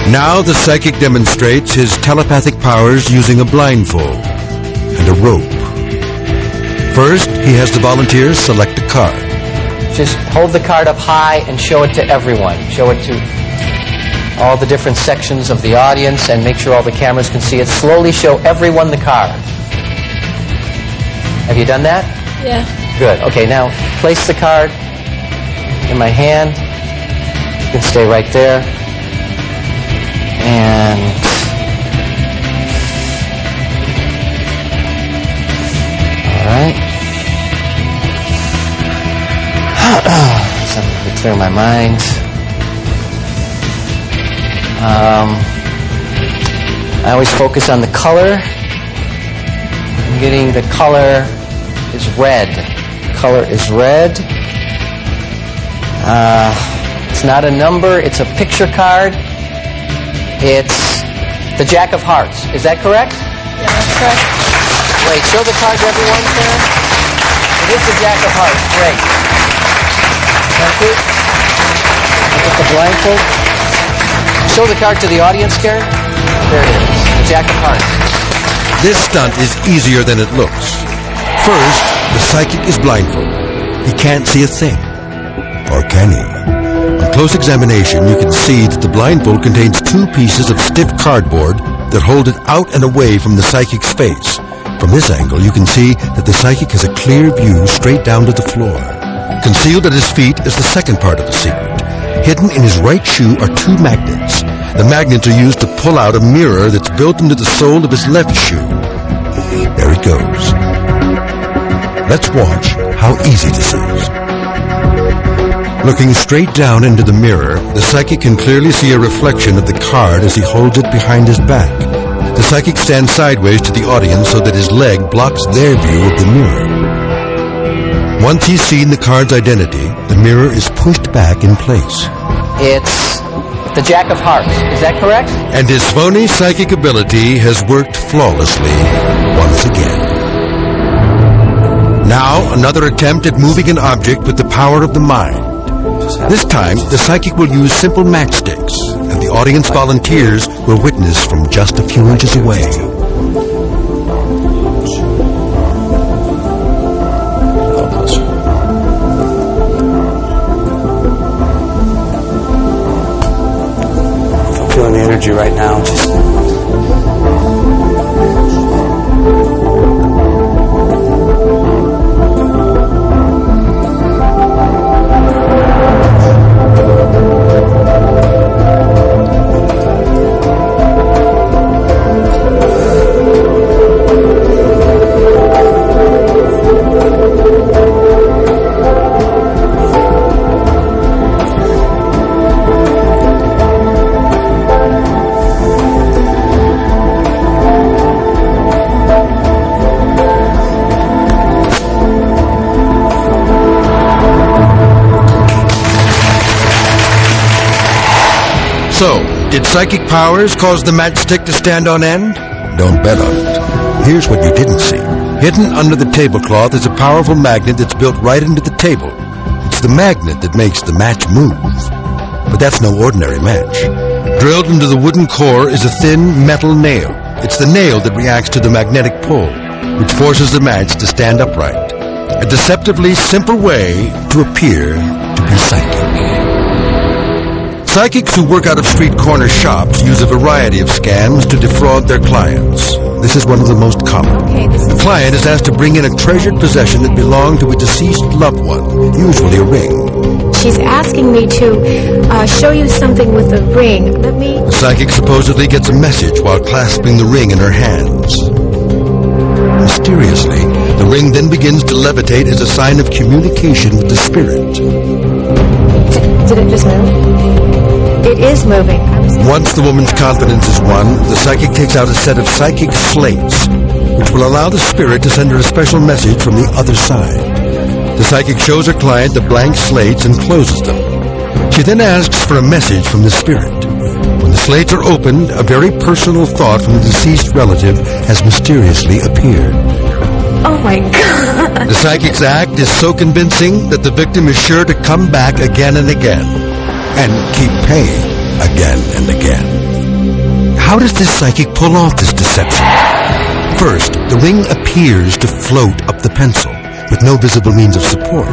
Now the psychic demonstrates his telepathic powers using a blindfold and a rope. First, he has the volunteers select a card. Just hold the card up high and show it to everyone. Show it to all the different sections of the audience and make sure all the cameras can see it. Slowly show everyone the card. Have you done that? Yeah. Good. Okay, now place the card in my hand. You can stay right there. And all right. Something to clear my mind. I always focus on the color. I'm getting the color is red. Color is red. It's not a number. It's a picture card. It's the Jack of Hearts. Is that correct? Yeah, that's correct. Wait, show the card to everyone, Karen. It is the Jack of Hearts. Great. Thank you. Put the blindfold. Show the card to the audience, Karen. There it is. The Jack of Hearts. This stunt is easier than it looks. First, the psychic is blindfolded. He can't see a thing. Or can he? On close examination, you can see that the blindfold contains two pieces of stiff cardboard that hold it out and away from the psychic's face. From this angle, you can see that the psychic has a clear view straight down to the floor. Concealed at his feet is the second part of the secret. Hidden in his right shoe are two magnets. The magnets are used to pull out a mirror that's built into the sole of his left shoe. There it goes. Let's watch how easy this is. Looking straight down into the mirror, the psychic can clearly see a reflection of the card as he holds it behind his back. The psychic stands sideways to the audience so that his leg blocks their view of the mirror. Once he's seen the card's identity, the mirror is pushed back in place. It's the Jack of Hearts. Is that correct? And his phony psychic ability has worked flawlessly once again. Now, another attempt at moving an object with the power of the mind. This time, the psychic will use simple matchsticks, and the audience volunteers will witness from just a few inches away. I'm feeling the energy right now. So, did psychic powers cause the matchstick to stand on end? Don't bet on it. Here's what you didn't see. Hidden under the tablecloth is a powerful magnet that's built right into the table. It's the magnet that makes the match move. But that's no ordinary match. Drilled into the wooden core is a thin metal nail. It's the nail that reacts to the magnetic pull, which forces the match to stand upright. A deceptively simple way to appear to be psychic. Psychics who work out of street corner shops use a variety of scams to defraud their clients. This is one of the most common. The client is asked to bring in a treasured possession that belonged to a deceased loved one, usually a ring. She's asking me to show you something with a ring. The psychic supposedly gets a message while clasping the ring in her hands. Mysteriously, the ring then begins to levitate as a sign of communication with the spirit. Did it just move? It is moving. Once the woman's confidence is won, the psychic takes out a set of psychic slates, which will allow the spirit to send her a special message from the other side. The psychic shows her client the blank slates and closes them. She then asks for a message from the spirit. When the slates are opened, a very personal thought from the deceased relative has mysteriously appeared. Oh my God! The psychic's act is so convincing that the victim is sure to come back again and again, and keep paying again and again. how does this psychic pull off this deception? First, the ring appears to float up the pencil with no visible means of support.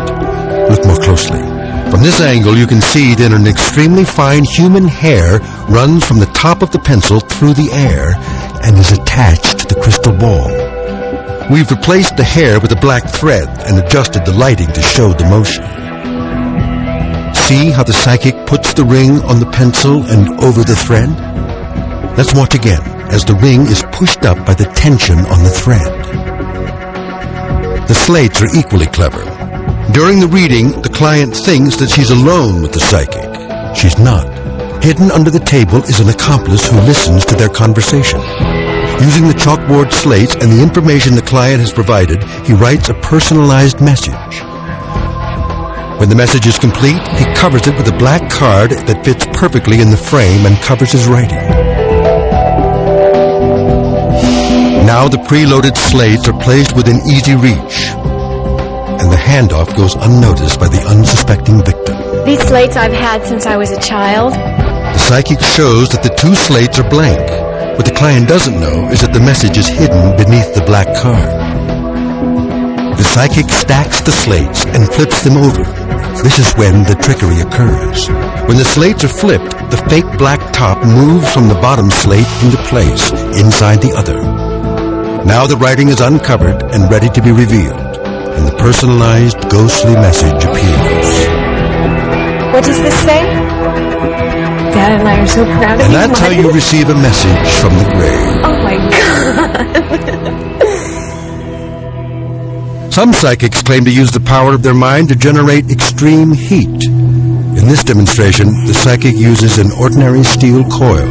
Look more closely. From this angle, you can see that an extremely fine human hair runs from the top of the pencil through the air and is attached to the crystal ball. We've replaced the hair with a black thread and adjusted the lighting to show the motion. See how the psychic puts the ring on the pencil and over the thread? Let's watch again as the ring is pushed up by the tension on the thread. The slates are equally clever. During the reading, the client thinks that she's alone with the psychic. She's not. Hidden under the table is an accomplice who listens to their conversation. Using the chalkboard slates and the information the client has provided, he writes a personalized message. When the message is complete, he covers it with a black card that fits perfectly in the frame and covers his writing. Now the preloaded slates are placed within easy reach, and the handoff goes unnoticed by the unsuspecting victim. These slates I've had since I was a child. The psychic shows that the two slates are blank. What the client doesn't know is that the message is hidden beneath the black card. The psychic stacks the slates and flips them over. This is when the trickery occurs. When the slates are flipped, the fake black top moves from the bottom slate into place inside the other. Now the writing is uncovered and ready to be revealed, and the personalized ghostly message appears. What does this say? Dad and I are so proud of you. And that's how you receive a message from the grave. Oh my God. Some psychics claim to use the power of their mind to generate extreme heat. In this demonstration, the psychic uses an ordinary steel coil.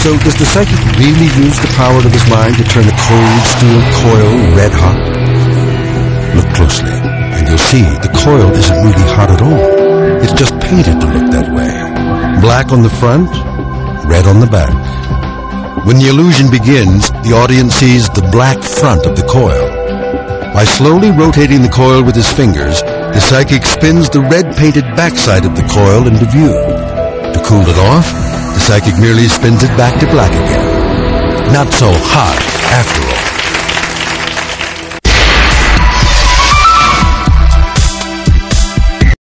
So does the psychic really use the power of his mind to turn a cold steel coil red hot? Look closely, and you'll see the coil isn't really hot at all. It's just painted to look that way. Black on the front, red on the back. When the illusion begins, the audience sees the black front of the coil. By slowly rotating the coil with his fingers, the psychic spins the red-painted backside of the coil into view. To cool it off, the psychic merely spins it back to black again. Not so hot, after all.